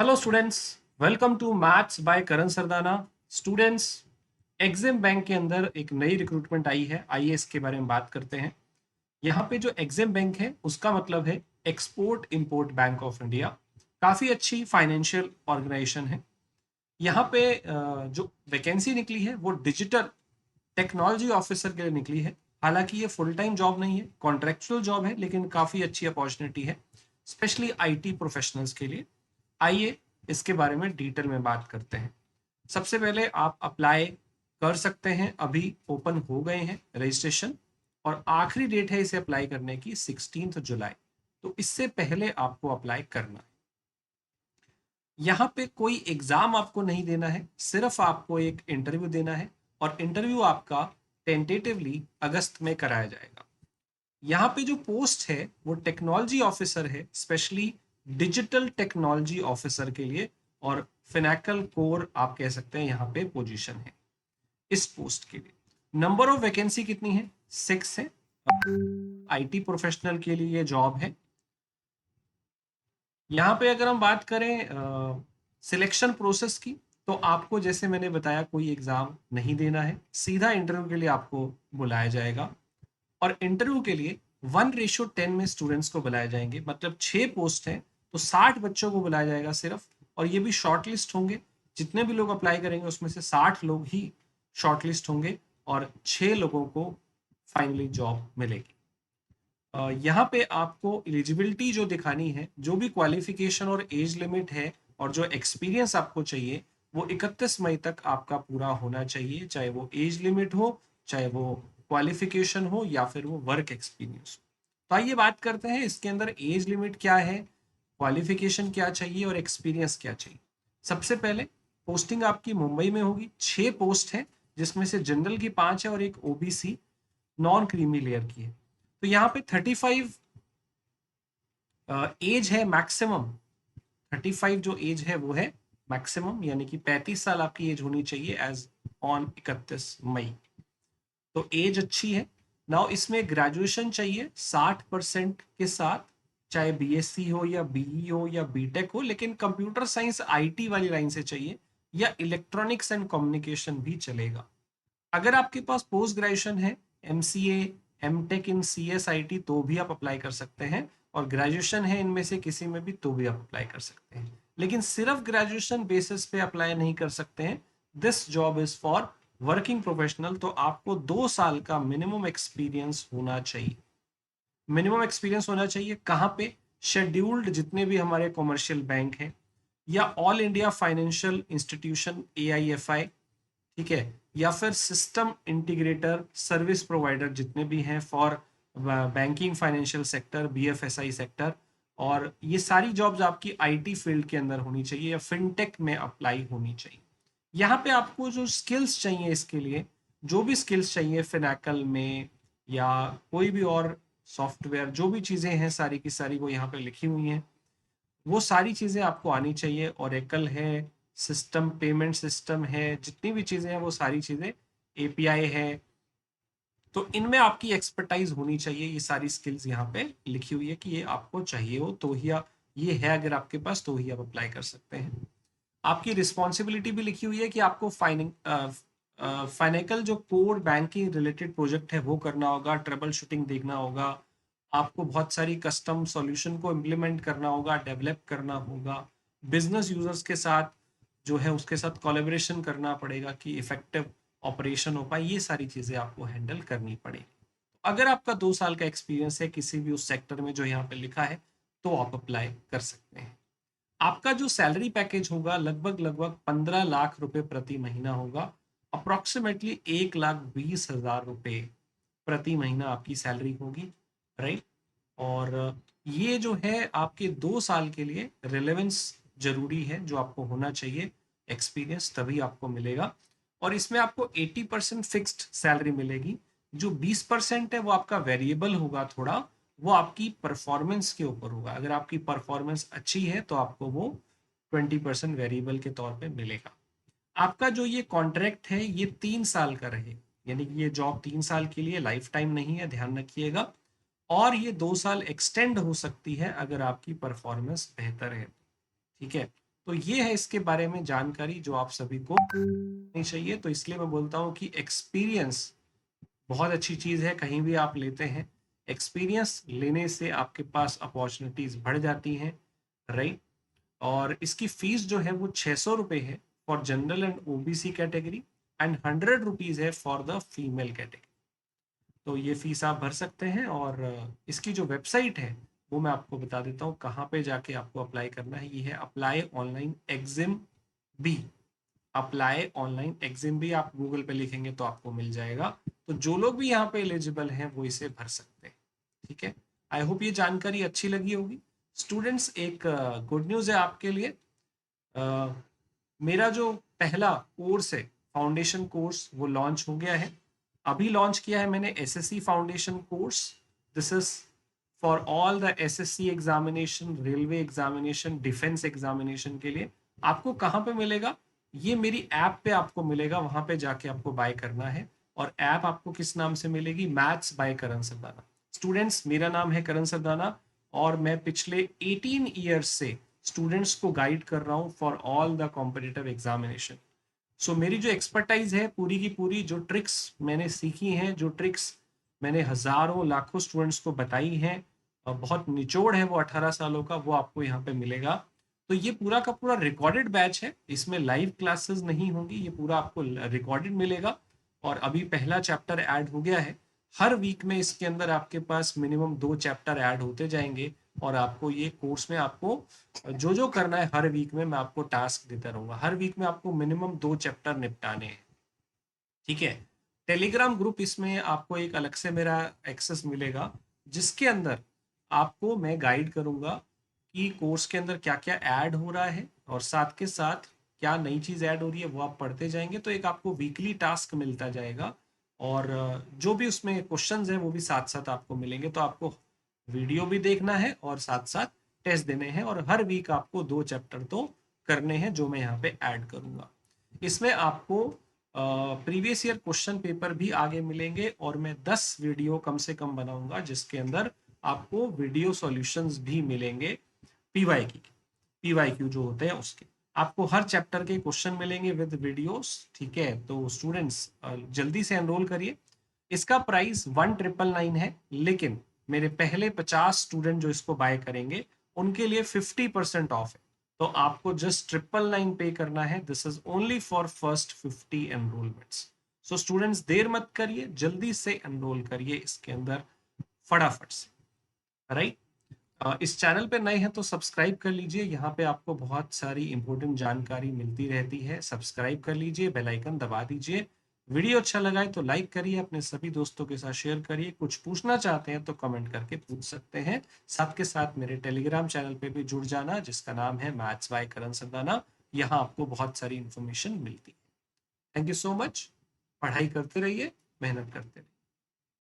Hello students, welcome to maths by Karan Sardana. Students, EXIM bank के अंदर एक नई रिक्रूटमेंट आई है। आइए इसके बारे में बात करते हैं। यहाँ पे जो एग्जिम बैंक है उसका मतलब है export import bank of India. काफ़ी अच्छी फाइनेंशियल ऑर्गेनाइजेशन है। यहाँ पे जो वैकेंसी निकली है वो डिजिटल टेक्नोलॉजी ऑफिसर के लिए निकली है। हालांकि ये फुल टाइम जॉब नहीं है, कॉन्ट्रेक्चुअल जॉब है, लेकिन काफ़ी अच्छी अपॉर्चुनिटी है स्पेशली आईटी प्रोफेशनल्स के लिए। आइए इसके बारे में डिटेल में बात करते हैं। सबसे पहले आप अप्लाई कर सकते हैं, अभी ओपन हो गए हैं रजिस्ट्रेशन, और आखिरी डेट है इसे अप्लाई करने की 16 जुलाई। तो इससे पहले आपको अप्लाई करना है। यहाँ पे कोई एग्जाम आपको नहीं देना है, सिर्फ आपको एक इंटरव्यू देना है, और इंटरव्यू आपका टेंटेटिवली अगस्त में कराया जाएगा। यहाँ पे जो पोस्ट है वो टेक्नोलॉजी ऑफिसर है, स्पेशली डिजिटल टेक्नोलॉजी ऑफिसर के लिए, और फिनेकल कोर आप कह सकते हैं यहाँ पे पोजीशन है इस पोस्ट के लिए। नंबर ऑफ वैकेंसी कितनी है? 6 है। आईटी प्रोफेशनल के लिए ये जॉब है। यहाँ पे अगर हम बात करें सिलेक्शन प्रोसेस की, तो आपको जैसे मैंने बताया कोई एग्जाम नहीं देना है, सीधा इंटरव्यू के लिए आपको बुलाया जाएगा। और इंटरव्यू के लिए 1:10 में स्टूडेंट्स को बुलाए जाएंगे। मतलब 6 पोस्ट हैं तो 60 बच्चों को बुलाया जाएगा सिर्फ, और ये भी शॉर्ट लिस्ट होंगे। जितने भी लोग अप्लाई करेंगे उसमें से 60 लोग ही शॉर्ट लिस्ट होंगे, और 6 लोगों को फाइनली जॉब मिलेगी। यहाँ पे आपको एलिजिबिलिटी जो दिखानी है, जो भी क्वालिफिकेशन और एज लिमिट है, और जो एक्सपीरियंस आपको चाहिए, वो 31 मई तक आपका पूरा होना चाहिए, चाहे वो एज लिमिट हो, चाहे वो क्वालिफिकेशन हो, या फिर वो वर्क एक्सपीरियंस हो। तो आइए बात करते हैं इसके अंदर एज लिमिट क्या है, क्वालिफिकेशन क्या चाहिए, और एक्सपीरियंस क्या चाहिए। सबसे पहले पोस्टिंग आपकी मुंबई में होगी। 6 पोस्ट है, जिसमें से जनरल की 5 है और एक ओबीसी नॉन क्रीमी लेयर की है। तो यहाँ पे 35 एज है मैक्सिमम। 35 जो एज है वो है मैक्सिमम, यानी कि 35 साल आपकी एज होनी चाहिए एज ऑन 31 मई। तो एज अच्छी है। नाउ इसमें ग्रेजुएशन चाहिए 60% के साथ, चाहे बीएससी हो या बीई हो या बीटेक हो, लेकिन कंप्यूटर साइंस आईटी वाली लाइन से चाहिए, या इलेक्ट्रॉनिक्स एंड कम्युनिकेशन भी चलेगा। अगर आपके पास पोस्ट ग्रेजुएशन है, एमसीए, एमटेक इन सीएसआईटी, तो भी आप अप्लाई कर सकते हैं, और ग्रेजुएशन है इनमें से किसी में भी तो भी आप अप्लाई कर सकते हैं। लेकिन सिर्फ ग्रेजुएशन बेसिस पे अप्लाई नहीं कर सकते हैं। This job is for working professional. तो आपको 2 साल का मिनिमम एक्सपीरियंस होना चाहिए। मिनिमम एक्सपीरियंस होना चाहिए कहाँ पे? शेड्यूल्ड जितने भी हमारे कॉमर्शियल बैंक हैं, या ऑल इंडिया फाइनेंशियल इंस्टीट्यूशन एआईएफआई, ठीक है, या फिर सिस्टम इंटीग्रेटर सर्विस प्रोवाइडर जितने भी हैं for banking financial sector, BFSI sector. और ये सारी जॉब्स आपकी आईटी फील्ड के अंदर होनी चाहिए, या फिनटेक में अप्लाई होनी चाहिए। यहाँ पे आपको जो स्किल्स चाहिए इसके लिए, जो भी स्किल्स चाहिए फिनैकल में, या कोई भी और सॉफ्टवेयर, जो भी चीज़ें हैं सारी की सारी वो यहाँ पे लिखी हुई हैं। वो सारी चीज़ें आपको आनी चाहिए। ओरेकल है, सिस्टम पेमेंट सिस्टम है, जितनी भी चीज़ें हैं वो सारी चीज़ें, एपीआई है, तो इनमें आपकी एक्सपर्टाइज होनी चाहिए। ये सारी स्किल्स यहाँ पे लिखी हुई है कि ये आपको चाहिए हो तो ही ये है अगर आपके पास, तो ही आप अप्लाई कर सकते हैं। आपकी रिस्पॉन्सिबिलिटी भी लिखी हुई है कि आपको फाइनेकल जो कोर बैंकिंग रिलेटेड प्रोजेक्ट है वो करना होगा, ट्रबल शूटिंग देखना होगा, आपको बहुत सारी कस्टम सॉल्यूशन को इम्प्लीमेंट करना होगा, डेवलप करना होगा, बिजनेस यूजर्स के साथ जो है उसके साथ कोलेबोरेशन करना पड़ेगा कि इफेक्टिव ऑपरेशन हो पाए। ये सारी चीज़ें आपको हैंडल करनी पड़ेगी। अगर आपका 2 साल का एक्सपीरियंस है किसी भी उस सेक्टर में जो यहाँ पे लिखा है, तो आप अप्लाई कर सकते हैं। आपका जो सैलरी पैकेज होगा लगभग लगभग 15 लाख रुपए प्रति महीना होगा। अप्रोक्सीमेटली 1,20,000 रुपए प्रति महीना आपकी सैलरी होगी, राइट। और ये जो है आपके 2 साल के लिए रिलेवेंस जरूरी है, जो आपको होना चाहिए एक्सपीरियंस, तभी आपको मिलेगा। और इसमें आपको 80% फिक्स्ड सैलरी मिलेगी। जो 20% है वो आपका वेरिएबल होगा थोड़ा, वो आपकी परफॉर्मेंस के ऊपर होगा। अगर आपकी परफॉर्मेंस अच्छी है तो आपको वो 20% वेरिएबल के तौर पे मिलेगा। आपका जो ये कॉन्ट्रैक्ट है ये 3 साल का रहे, यानी कि ये जॉब 3 साल के लिए, लाइफ टाइम नहीं है, ध्यान रखिएगा। और ये 2 साल एक्सटेंड हो सकती है अगर आपकी परफॉर्मेंस बेहतर है, ठीक है। तो ये है इसके बारे में जानकारी जो आप सभी को नहीं चाहिए। तो इसलिए मैं बोलता हूँ कि एक्सपीरियंस बहुत अच्छी चीज़ है। कहीं भी आप लेते हैं, एक्सपीरियंस लेने से आपके पास अपॉर्चुनिटीज बढ़ जाती हैं, राइट। और इसकी फीस जो है वो 600 रुपये है for general and OBC category and 100 rupees है फॉर द फीमेल कैटेगरी। तो ये फीस आप भर सकते हैं। और इसकी जो वेबसाइट है वो मैं आपको बता देता हूँ कहाँ पे जाके आपको अप्लाई करना है। ये है अप्लाई ऑनलाइन एग्जिम बी। अप्लाई ऑनलाइन एग्जिम भी आप गूगल पे लिखेंगे तो आपको मिल जाएगा। तो जो लोग भी यहाँ पे एलिजिबल हैं वो इसे भर सकते हैं, ठीक है। आई होप ये जानकारी अच्छी लगी होगी। स्टूडेंट्स, एक गुड न्यूज़ है आपके लिए। अ, मेरा जो पहला कोर्स है, फाउंडेशन कोर्स, वो लॉन्च हो गया है। अभी लॉन्च किया है मैंने SSC foundation course. This is for all the assessee examination, railway examination, defence examination के लिए। आपको कहाँ पे मिलेगा? ये मेरी ऐप पे आपको मिलेगा, वहां पे जाके आपको बाय करना है। और ऐप आपको किस नाम से मिलेगी? Maths by Karan Sardana. Students, मेरा नाम है करण सरदाना और मैं पिछले 18 ईयर्स से स्टूडेंट्स को गाइड कर रहा हूँ for all the competitive examination. So मेरी जो एक्सपर्टाइज है पूरी की पूरी, जो ट्रिक्स मैंने सीखी हैं, जो ट्रिक्स मैंने हजारों लाखों स्टूडेंट्स को बताई हैं, और बहुत निचोड़ है वो 18 सालों का, वो आपको यहाँ पे मिलेगा। तो ये पूरा का पूरा रिकॉर्डेड बैच है, इसमें लाइव क्लासेस नहीं होंगी, ये पूरा आपको रिकॉर्डेड मिलेगा। और अभी पहला चैप्टर ऐड हो गया है। हर वीक में इसके अंदर आपके पास मिनिमम 2 चैप्टर ऐड होते जाएंगे। और आपको ये कोर्स में आपको जो जो करना है, हर वीक में मैं आपको टास्क देता रहूंगा। हर वीक में आपको मिनिमम 2 चैप्टर निपटाने हैं, ठीक है। टेलीग्राम ग्रुप, इसमें आपको एक अलग से मेरा एक्सेस मिलेगा, जिसके अंदर आपको मैं गाइड करूंगा कि कोर्स के अंदर क्या क्या ऐड हो रहा है और साथ के साथ क्या नई चीज़ ऐड हो रही है, वो आप पढ़ते जाएंगे तो एक आपको वीकली टास्क मिलता जाएगा। और जो भी उसमें क्वेश्चंस हैं वो भी साथ साथ आपको मिलेंगे। तो आपको वीडियो भी देखना है और साथ साथ टेस्ट देने हैं। और हर वीक आपको 2 चैप्टर तो करने हैं जो मैं यहाँ पे ऐड करूंगा। इसमें आपको प्रीवियस ईयर क्वेश्चन पेपर भी आगे मिलेंगे और मैं 10 वीडियो कम से कम बनाऊंगा जिसके अंदर आपको वीडियो सॉल्यूशंस भी मिलेंगे। पीवाईक्यू जो होते हैं उसके आपको हर चैप्टर के क्वेश्चन मिलेंगे विद वीडियोस, ठीक है। तो स्टूडेंट्स, जल्दी से एनरोल करिए। इसका प्राइस 1999 है, लेकिन मेरे पहले 50 स्टूडेंट जो इसको बाय करेंगे उनके लिए 50% ऑफ है। तो आपको जस्ट 999 पे करना है। This is only for first 50 enrolments. So students, देर मत करिए, जल्दी से एनरोल करिए इसके अंदर फटाफट से, राइट। इस चैनल पे नए हैं तो सब्सक्राइब कर लीजिए, यहाँ पे आपको बहुत सारी इंपॉर्टेंट जानकारी मिलती रहती है। सब्सक्राइब कर लीजिए, बेल आइकन दबा दीजिए। वीडियो अच्छा लगा है तो लाइक करिए, अपने सभी दोस्तों के साथ शेयर करिए। कुछ पूछना चाहते हैं तो कमेंट करके पूछ सकते हैं। साथ के साथ मेरे टेलीग्राम चैनल पे भी जुड़ जाना, जिसका नाम है मैथ्स बाय करण सरदाना। यहाँ आपको बहुत सारी इंफॉर्मेशन मिलती है। Thank you so much. पढ़ाई करते रहिए, मेहनत करते रहिए।